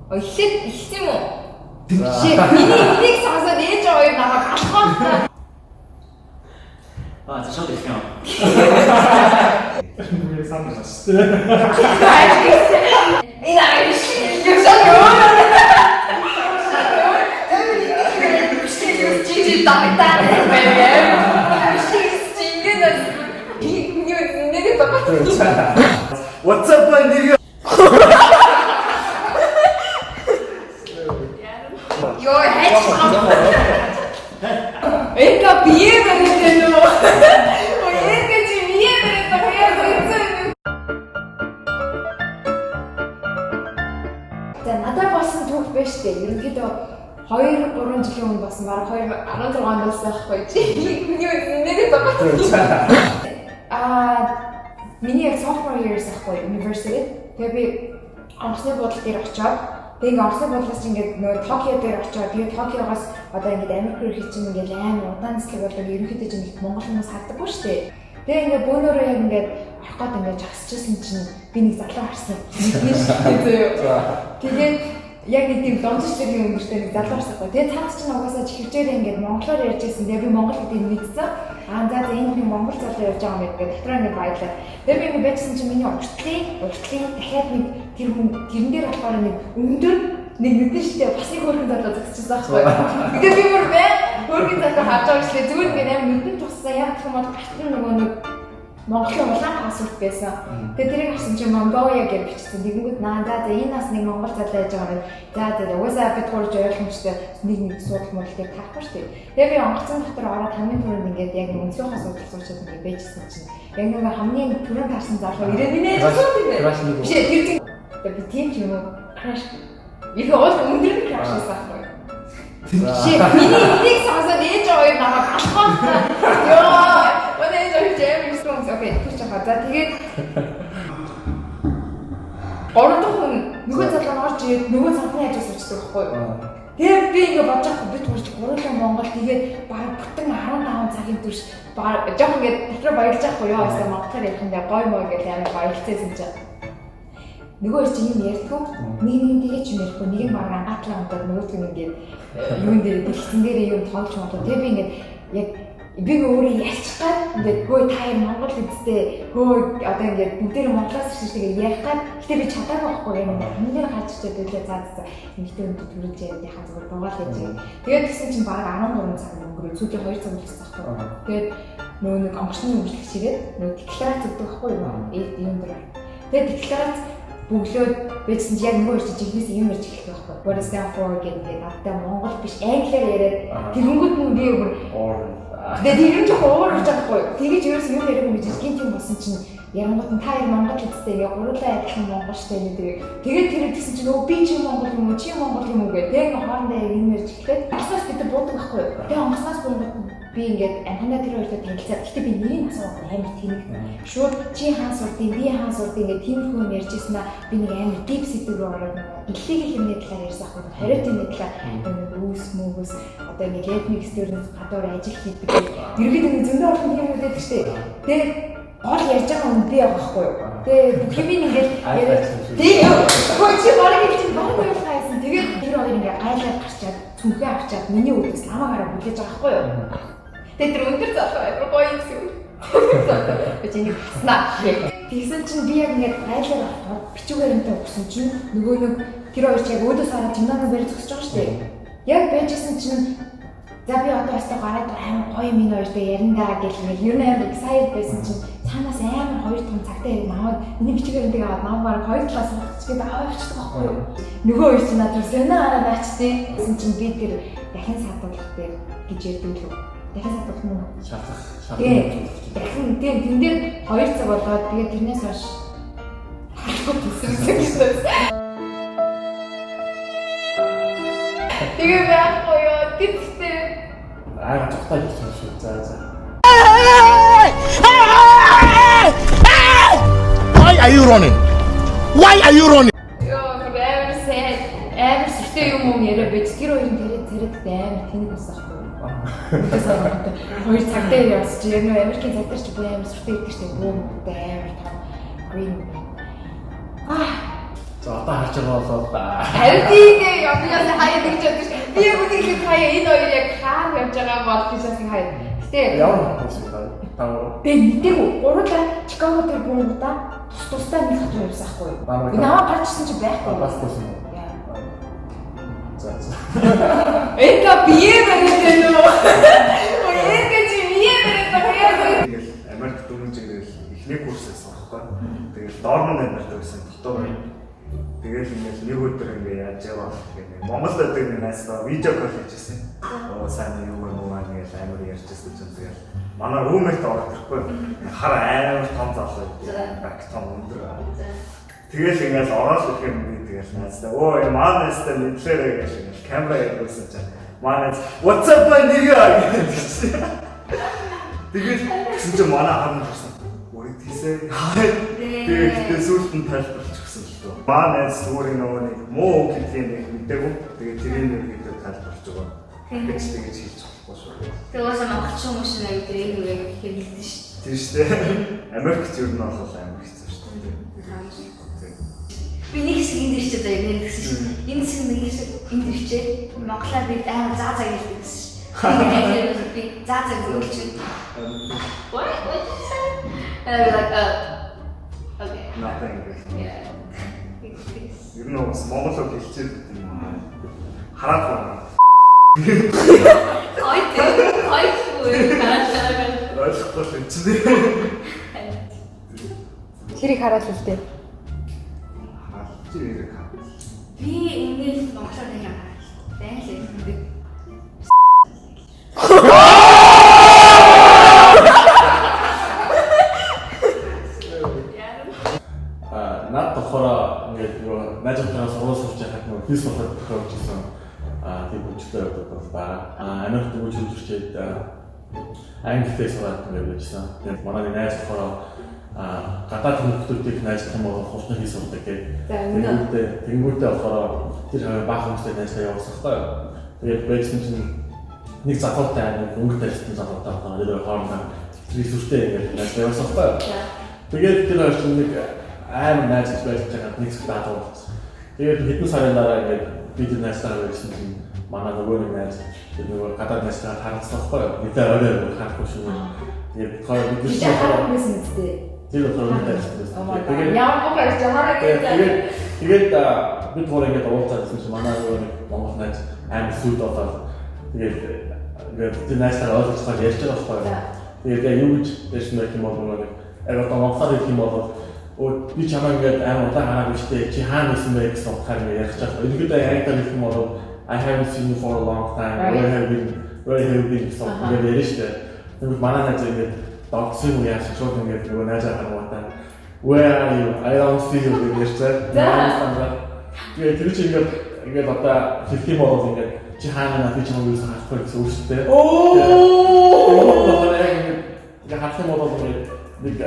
Эхлэх юм уу? Шээ, миний энийг сонсоод ээж хоёр намайг алхах. За шууд ирэх юм. Бүгд санагдаж шүү. Энэ айш юусан юу? Чичи тагтаа бэвэ. Чингэнэс нэг баба. What's up нэр Ёо хайч. Эка бие бэрэтэн үү? Эка чи бие бэрэтэн үү? За надад болсон түүх байж тээ. Ерөнхийдөө 2-3 жилийн өмнө болсон. Бараг 2016 оноос байхгүй чи. Нэг баба. Миний яг sophomore years ахгүй university. Тэгээ би онгоцны буудлын дээр очиод тэгээ онгоцны буудлаас ингээд нөгөө Токио дээр очиод тэгээ Токиогоос одоо ингээд Америк руу хийчихэн ингээд амар удаан цэцлэг болдог ерөнхийдөө чинь Монгол хүмүүс хардаггүй шүү дээ. Тэгээ ингээд бөөнөрөө яг ингээд орох гээд ингээд жагсчихсан чинь би нэг залуу харсан. Нэг шүү дээ. Тэгээд яг нэг тийм донцчгийн өнгөртэй нэг залуу харсахгүй. Тэгээ цаад чинь угаасаа чихвчээр ингээд монголоор ярьж байсан. Тэгээ би монгол гэдгийг мэдсэн. За энэ би монгол залуу ярьж байгаа юм гэдэг дотроо ингээд баялаа. Тэгээ би ингээд байжсан чинь миний уртлын дахиад нэг тэр хүн тэрэн дээр болохоор нэг өндөр нэг мэдэн штэ бас нэг хөргөн залуу зогсчихсан байхгүй. Тэгээ би бүр хөргөн залуу харж байгаа штэ зүгээр ингээд амар мэдэн туссан. Яг гэх юм бол гартын нөгөө нэг Монголын улаан паспорт байсан. Тэгээ тэрийг харсан чинь Mongolia гэж бичсэн. Тэгэнгүүт за энэ нас нэг монгол залуу яаж байгаа юм. За угаасаа бид гурж ойлгомжтой нэг суудлах мөрлөгийг тахгүй шүү дээ. Тэгээ би онгоцон дотор ороод хамгийн түрүүнд ингээд яг өнцгийнхаа суудлах суучаад ингээд байжсэн чинь яг нэг хамгийн түрүүнд харсан залуу ирээд минь сууд юм байна. Биш тэр чинь би тийм ч юм уу краш. Яг уул өндөр краш хийсэн. Шээ миний энийг сонсоод ээж хоёр намайг алхах. Ёо Өнөөдөр зөвхөн жимс окей тийч хаа. За тэгээд гурав дахь хүн нөгөө залуу орж ирээд нөгөө цанхны хажуу суучихсан байхгүй юу? Тэгээд би ингээ бодож байгаа бид гурч гурлаа Монгол тэгээд баг бүтэн 15 цагийн турш жоох ингээ дотроо баярлж байхгүй юу? Яасан монголоор ярихдаа гой мой гэж амар баярлцсан чинь. Нөгөө чинь юм ярьдгүй. Нэг тэгээд ч юм ярихгүй. Нэг нь баг ангаатлаа унтаад нөгөөт нь ингээ юун дээр дэлгэцэн дээр юм тоолж бодоо. Тэгээд би ингээ яг би өөрөө ярьчих гад ингээд хөөе та юм монгол үстэй хөөе одоо ингээд бүгдээр монголоос ирсэн тэгээ ярих гад гэтээ би чадаагүй байхгүй юм нэр гарч ирээд байлаа заа эмэгтэй өндөр төрүүлж яриад яхаа зүгээр дугаал яж. Тэгээд тэгсэн чинь баг 13 цаг өнгөрөө сүүлийн 2 цаг болчихсон байхгүй. Тэгээд нөгөө нэг онгоцны үйлчлэгч ирээд нөгөө декларац өгдөг байхгүй юу юм дээр. Тэгээд декларац бүглөөд байжсан чинь яг нөгөө ирж жигнэс юм ярьж эхэлдэг байхгүй. What is that for гэдэг надад монгол биш англиар яриад тэгэнгүүт нь би тэгээд тэр юм жоохон уур гэж байхгүй. Тэгэж ерөөс юм яриаг юм гэж гинт юм болсон чинь ярангууд нь та хоёр монгол гэдэгтэй ингээ гурлаа адилхан монгол штэ нэг тэгээд тэр гэсэн чинь өө би чи монгол юм уу чи монгол юм уу гэх тэгээд хоорондоо яг юм ярьж эхлээд онгоцноос бид буудаг байхгүй. Тэгээд онгоцноос буугаад би ингээд анхандаа тэр хоёртой танилцаад гэхдээ би нэрийг асуугаад амар тэнэг шууд чи хаан сурдیں۔ Би хаан сурдیں۔ Ингээд тийм хүн ярьж ирсэн аа би нэг амар deep set рүү ороод илтгэл хэмнээ талаар ярьсан ахгүй. Хариуцын талаар нэг үүс мөс одоо ингээд ethnic experience гадуур ажил хийдэг. Ерөнхийдөө зөндөө олон юм байдаг штэ. Тэгээд гол ярьж байгаа хүн би байгаа байхгүй юу. Тэгээд бүх юм ингээд яриад тэгээд чи барыг чи баг байсан. Тэгээд тэр хоёр ингээд гайлаад гарчаад цүнхээ авчаад миний үдээс ламаагаараа бүлээж байгаа байхгүй юу. Тэгээд тэр өндөр залуу амар гоё юм шиг. Би чиний хаснаа. Тэгсэн чинь би яг ингээд гайлаар аваад бичүүгээр юмтай өгсөн чинь нөгөө нэг тэр хоёр ч яг өөдөөс хараад жимнаа барь зогсож байгаа шүү дээ. Яг байжсэн чинь за би одоо өстө гараад амар гоё минь хоёртой яриндаа гэл нэг юу нээр excited байсан чинь цаанаас амар хоёр том цагтаа яг намайг миний бичгээр юмтай аваад намайг 2 талаас хавцчихгээд аваачдаг байхгүй юу. Нөгөө хоёр чинь надад сэнэ хараад наачтیں۔ Гэсэн чинь би тэр дахин саатуулах дээр гэж ярьдаг л дахин саатуулах нь шатлах. Дахин тэн дээр 2 цаг болоод тэгээд тэрнээс хойш тэгээ байхгүй юу тэгтээ Цогтой гэсэн шиг. За. Why are you running? Why are you running? Ёо, амар сэртэй юм яриа байж тэр хоёрын тэрэд амар тэнэг ус ахгүй. Хоёр цагтаа явж чи яг нөө Америкийн цагтаа чи бүр амар сэртэй идэх штеп бүүмтэй амар том green. За одоо харж байгаа бол Харин тийм явж хаяа гэж бодож би бүгдийг хаяа энэ хоёр яг хаана явж байгаа бол гэж асуух хаяа. Гэтэ ямар хүмүүс байна? Таа. би мэдээгүй гурваа Чикаго дээр буунгуудаа тусдаа нэг хатуу явсан хгүй юу. Наваа гарчсан чи байхгүй. Бас болсон. За. Эка биеэрээ нөө. Эка чи биеэрээ тахяа. Тэгэл Америк дөрөв жигээр эхний курсээс авахгүй. Тэгэл дормон Америкт байсан. Дотор. Тэгэл ингээд нэг өдөр ингээд яаж яваа гэх юм. Монголд байдаг нэг найзтай видео кол хийжсэн. Оо сайн юу мөн ингээд амар ярьжсэн ч тэгэл манай руммейт орох гэхгүй. Хар амар том залуу. Баг том өндөр. Тэгэл ингээд ороод ирэх юм би тэгэл найзтай. Оо манай найзтай мэдлээрээ гэж ингээд камера явуулсан чинь манай what's up нэрээ гэдэг. Тэгэл гэсэн чинь манай хамт ирсэн. Ой тийсээ. Тэгээд сүлд нь тайлбарлаж өгсөн л дөө. Манай сүрийн нэг муу гэдгийг нэг мэдээгүй. Тэгээд тэрийн нэг гэдэг тайлбарлаж өгөө. Тэгж хийж болохгүй шүү. Тэгээс монголчин хүмүүс нэг тэр юм хэлсэн шүү. Тийм шүү дээ. Америкт юу нь бол амар хэцүү шүү дээ. Би нэг хэсэг энд ирчээд байгаа юм гэсэн шүү. Энэ хэсэг нэг хэсэг энд ирчээд монголоор би амар заа хэлдэг гэсэн шүү. Тэгээд би заа гэж чинь. What did you say? And I was like, okay. Nothing. Yeah. Юу нөө Монголоор хэлчихээд юм аа. Хараад байна. Ойтой Ойлгохгүй л юм чинь. Тэрийг хараад л дээ. Хараад чи яг. би ингээд монголоор нэг юм хараа. Сайн л юм. Наад тохороо ингээд юу найзтайгаа сургууль сурч байхад нөгөө хийс болоод тохиолж ирсэн. Тийм хүчтэй байдаг байна. Америкт үгүй жүрчээд англитэй сураад ингээд байжсан. Тэгээд манай найз тохороо гадаад хүмүүстэй найзтай юм бол хурдан хийс сурдаг гэдэг. Тэнгүүтээ болохоор тэр баах хүмүүстэй найзтай явуулсан байхгүй. Тэгээд байсан чинь нэг залуутай нэг өнгө тарьсан залуутай байна. Тэр хоорондоо ресурстэй ингээд найзтай явуулсан байхгүй. Тэгээд тэр хоёр чинь нэг амар найз байж байгаа нэг зүйл дадуулсан. Тэгээд хэдэн сарын дараа ингээд бид найзтайгаа байсан чинь манай нөгөө нэг найз тэр нөгөө гадаад найзтайгаа харилцсан байхгүй юу? Мэдээ орой харахгүй шүү. Тэгээд хоёр бид чи харах байсан үстэй. тэр хоёр найзтай. Тэгээд ямар бохор жахараа гэдэг. Тэгээд бид гурав ингээд уулзсан чинь манай нөгөө нэг монгол найз амар сүд болоод тэгээд ингээд тэр найзтайгаа уулзах ярьж байгаа байхгүй юу? Тэгээд юу гэж дэшмэх юм бол нөгөө яг томхоор их юм бол би чамаа ингээд амар удаан хараагүй штэ чи хаана исэн бэ гэсэн утгаар ингээд ярих чад. Өнөөдөр англи хэлэх юм бол I haven't seen you for a long time. Where have you been гэсэн ингээд ярих штэ. Тэгвэл манай найз ингээд догсон уу яаш шууд ингээд нөгөө найзаа харангуйтай. Where are you? I don't see you гэж ярьсан. Тэгээд тэр чинь ингээд одоо хэлэх юм бол ингээд чи хаана би чамаа юусан харахгүй гэсэн үг штэ. Тэгээд харах юм бол нэг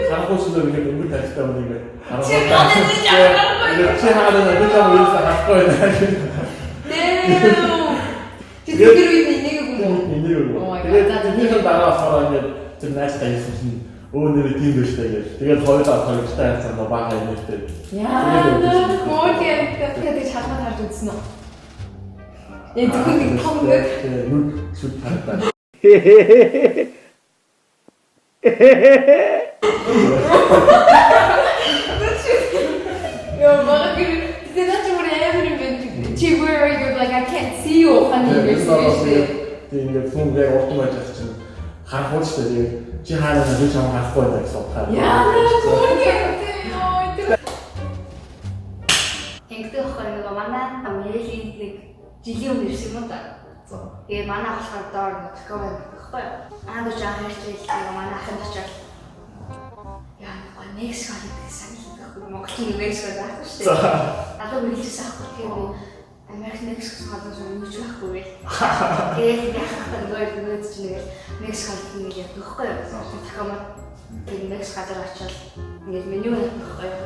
харахгүй зүйл нэг өнгө тавьсан юм ингээд харахгүй. Чи хаана би чамаа юусан харахгүй байна. Тэр үед энийг үгүй. Тэгээд тэр дараа болохоор ингээд тэр найзтай хэлсэн чинь өөний тийм биш тэгээд тэгээд хоёулаа хоёртай хайцсан бага юм ихтэй. Яа, тэгээд чалмаа харж үзсэн үү? Яг зөвхөн нэг том нүд шүт харагдаа. Yo, but that's what happened. Gee, where are you? Like, I can't see you. Тэгээд фунгээ ортомож авчихсан. Харахгүй ч тэгээд чи хаана нэг ч юм харахгүй байх гэсэн утгаар. Яа, Ингэдэг ахгүй нэг манай Америкийн нэг жилийн өмнө ирсэн юм да. Тэгээ манай болохоор доор Чикаго байхгүй юу? Аанд жаа хэрчээ манай ахын очоод яа Мексик гэсэн санагдахгүй Монголын Мексик байхгүй шүү дээ. Одоо мэлжсэн аахгүй тэгээ Америк Мексик хадаж юу ч байхгүй вэ? Тэгээд яхахад нөгөө чинь нэг Мексик нэг яг байхгүй юу? Тахамаа тэгээд Мексик хадаж очоод ингээд меню байхгүй юу?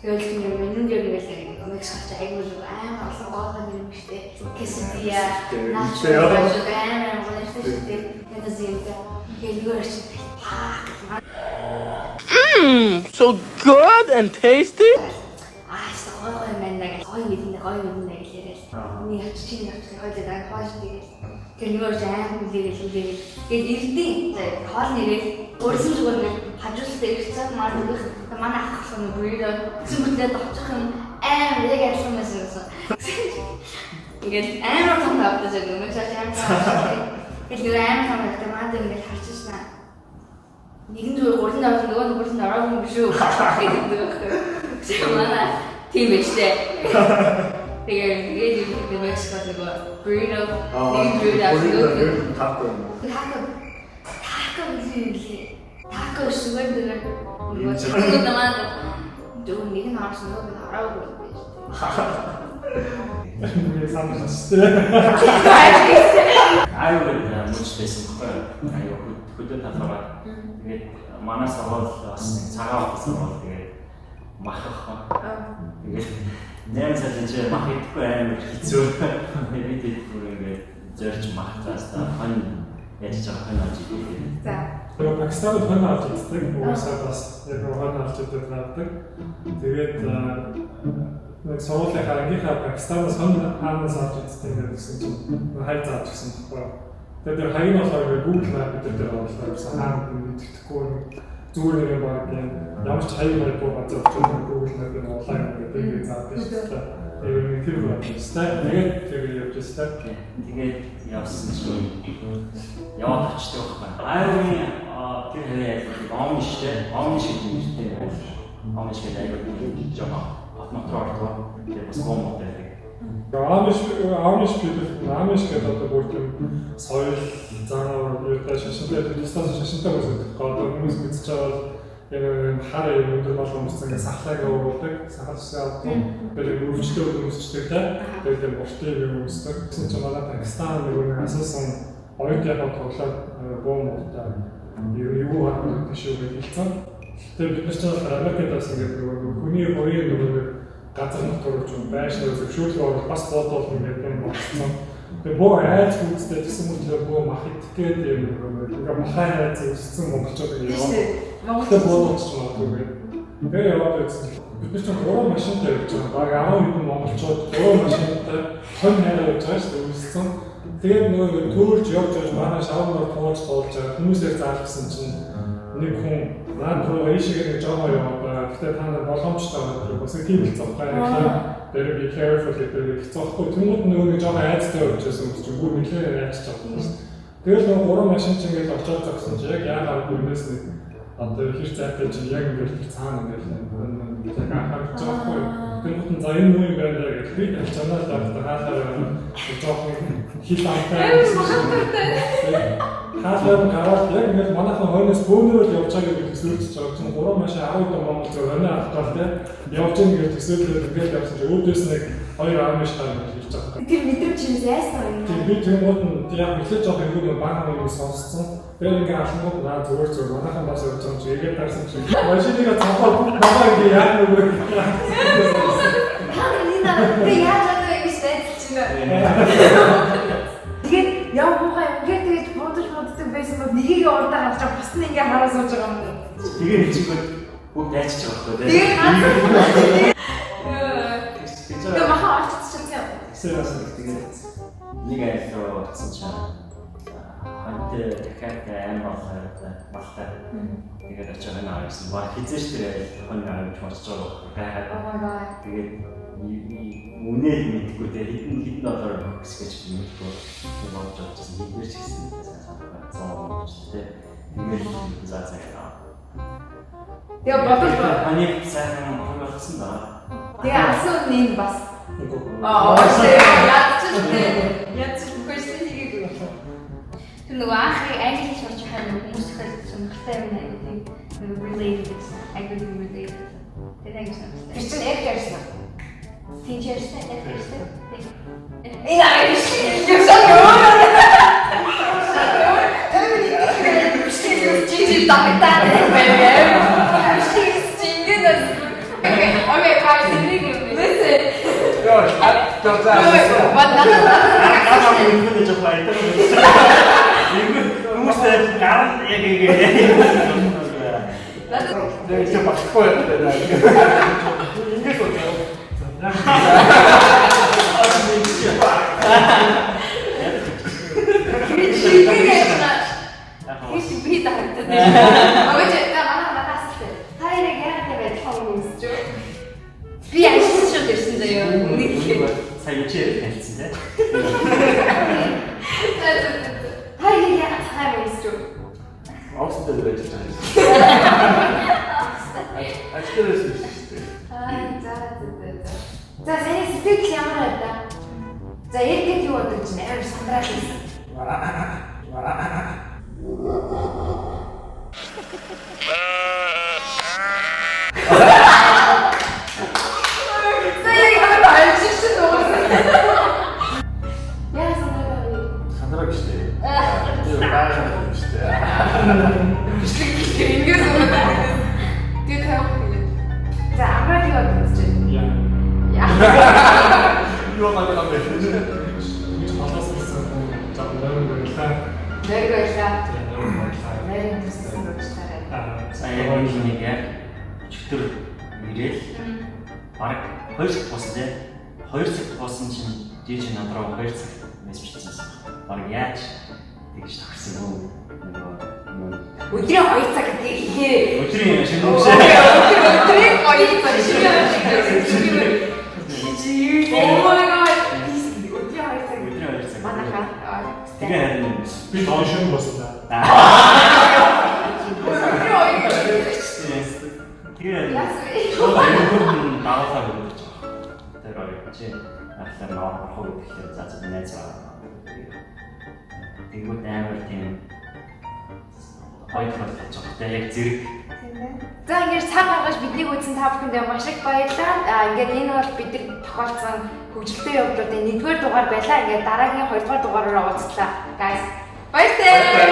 Тэгээд тийм менюн дээр нэг Мексик хадаж аягүй амар олон гоолгон юм шүү дээ. Quesadilla, nacho, амар гоё шүү дээ. Тэгээд зинтэй хэлгүүр чинь So good and tasty. гоё юм даа гэж яриад. Миний явчих чинь явчих хоёул дан хоош тэгээд тэр нөгөө жаан хүлээгээл гээд ирдээ. Хоол нэрээ өөрсөн зүгээр нэг хажуултаа ирсэн маар нөгөх манай ах болох нь бүрээ зүгтээ дочих юм амар яг ярьсан байсан. Ингээд амар том тавтаж байгаа юм шиг амар. Тэгээд амар том автомат ингээд харчихсан. Нэгэн зүгээр гурван давтал нөгөө гурван ороогүй юм шүү гэдэг. Тэг манай тийм байжтэй. Тэгээд юм Мексикод нөгөө burrito тако шүгээр нөгөө намаа дөө нэг нь харсан нөгөө ороогүй юм მე სამстэй аюул мууч байсан байхгүй аюул хөдөө талаараа тэгээд манай савал бас цагаан болсон тэгээд махах тэгээд нэр салж мах идэхгүй амар хэцүү бид ингээд зорж махтаас та хон яаж байгаа юм аа. За. Тэгээ Пакистанд хон авч иддэг. Уусаа бас яг хон авч иддэг надад. Тэгээд нэг суулын харангийнхаа Пакистанаас хон хаанаас авч иддэг гэсэн чинь хайр зааж гисэн баггүй. Тэгээд хаяг болохоор Google Map дээр оруулсан хаана мэддэхгүй зүгээр нэг баг ямар ч хаяг байхгүй газар очиж Google Map-ыг онлайн гэдэг заадаг шүү дээ. Тэр үстэй тэгээд явж өстэй. Тэгээд явсан чинь яваад очдог байхгүй. Аюулын тэр хэрэг омн штэ. Омн шиг юм штэ. Омн шиг аюул жоо автоматроо ордог. Тэгээд бас гомод байдаг. Амиш гэдэг одоо бүгд соёл заагаар юутай шашинтай дистанс шашинтай үздэг. Одоо хүмүүс мэдчихэж байгаа яг хараа өндөр болгон хүмүүсийн сахлаг өгдөг, сахалсаа тэгээд өвчтөд хүмүүсчдэг тэгээд бортыг хүмүүсдэг. Тэгсэн чинь манай Пакистан нэг асуусан оюутныхаа тоглоод бом утаа юу харагддаг шүү гэж хэлсэн. Тэгээд бид нар ч Америкаас ингээд хүний хоёрын нөгөө газар нутгаар ч байж зөвшөөрлөөр бас бодвол ингээд юм болсон. Тэгээ боо айц үзтэй гэсэн мэт боо мах идгээд ингээд махаа айц үзсэн монголчууд юм. Монголд боолч магадгүй. Тэгээ яваад байсан. Бид нар ч гурван машинтай явж байгаа. Баг 10 хэдэн монголчууд гурван машинтай хон хайраа явж байгаа шүү дээ үзсэн. Тэгээд нөгөө төрж явж манай шавнаар тууж байгаа хүмүүсээр заалгасан чинь нэг хүн наад руу ийшээ нэг жоо яваад гэхдээ та нар боломжтой байгаа бас тийм л цавхаа дээр би careful гэдэг хэцүүхгүй түнүүд нөгөө нэг жоо айцтай явчихсан юм чинь бүр нэлээд айцж байгаа юм. Тэгэл нөгөө гурван машин чинь ингээд очоод зогсон чинь яг яагаад гүнээс нэг одоо хэр цайтай чинь яг ингээд цаана ингээд яг анхаарч байгаа юм. Тэгвэл за энэ юу юм бэ гэж би чанаа хаалаа жоохон хил амтай. Хаалаа гараад яг ингээд манайхан хойноос бөөнөрөөр явж байгаа гэж төсөөлж байгаа чинь гурван машин 10 дон монгол зөв хойно автал те явж байгаа гэж төсөөлөд ингээд явсан чинь өөдөөс нэг 2 амш таа гэж хэлж байгаа. Тэр мэдрэмж чинь яасан юм? Тийм би тэгмүүд нь яг эхлэж жоох юм баг юм сонссон. Тэр ингээд алхмууд наа зүгээр манайхан бас явж байгаа чинь игээд тарсан чинь машиныг цаafаа бага ингээд яах нүг би яаж байгаа юм шиг тэгээд яв мухай ингээд тэгээд боддог байсан бол нэгийг ордоо харж байгаа бас нь ингээд хараа сууж байгаа юм. Тэгээ хэлчихвэл бүгд яачж байгаа байхгүй тийм. Тэгээд маха очсон юм. Тэгээ нэг айлруу очсон чинь хантай дахиад амар болтой. Тэгээд очиж байгаа юм ба хизээш тэр хонь авч марч байгаа. Тэгээд үнээр мэдгүй те хитэн доллар өгс гэж мэдгүй болж байгаа юм бид ч гэсэн санаа зовлонтой ингээд заацаа. Тэгээ бодож ани сайн хөнгөлсөн да. тэгээ асуу нэг бас яач question хийгээгүй. Тэр нөгөө анхны англи сурч байгаа хүмүүс ихтэй сонирхолтой юм нэг related agri related. Тэр англи сонирхолтой. Тэр чинь яг ярьсан. Тийчэрсэн эхэлсэн. Яа яасан ёо. Чи тагтаа нэмээ. Окей, хайрник. Listen. Ёо, атгаа. Аа юм гэж байна. Хүмүүстэй гар яг Надад тэр их багхгүй байдаг. Ингээд Сая үчээр хэлсэн тийм. Хай яа цаа мэйсүү. Оксидтэй байж байгаа. Ажлаас шүү дээ. За саяны сэтгэл ямар байдаа? За ярьдаг юу бодож байна? Амар сандраад байсан. Сандраг штэ. Тэр баашаа штэ. Ингээс үнэхээр тий тавих юм. За амраад юу бодож байна? Юу байгаа юм бэ? Халаас ирсэн жаа нэрэн байлаа. Нэр байлаа. Нэрэн Нэрэн төссөн уучтараа. Сая нэг яг өчтөр ирээл баг 2 цаг болсон тийм. 2 цаг болсон чинь диж надраа 2 цаг мессеж хийсэн. Баг яаж тэгж тагсан юм нөгөө Өдрийн 2 цаг гэдэг хээ. өдрийн шинэ Өдрийн 2 цаг шиг. Oh my god. Өдрийн 2 цаг. өдрийн 2 цаг. Манайхаа. Тэгээ харин би тоншин бослоо. тэгээ Яасан. даавал өгч. Тэр хоёр чи ахлаар ноор хоо гэхээр за найз аа. Тэгвэл амар тийм хоёрхан болж байгаа. Яг зэрэг За ингээд цаг гаргаж биднийг үзсэн та бүхэндээ маш их баярлалаа. Ингээд энэ бол бидний тохиолдсон хөгжилтэй явдлуудын 1-р дугаар байлаа. Ингээд дараагийн 2-р дугаараараа уулзлаа. Guys. Баярлалаа.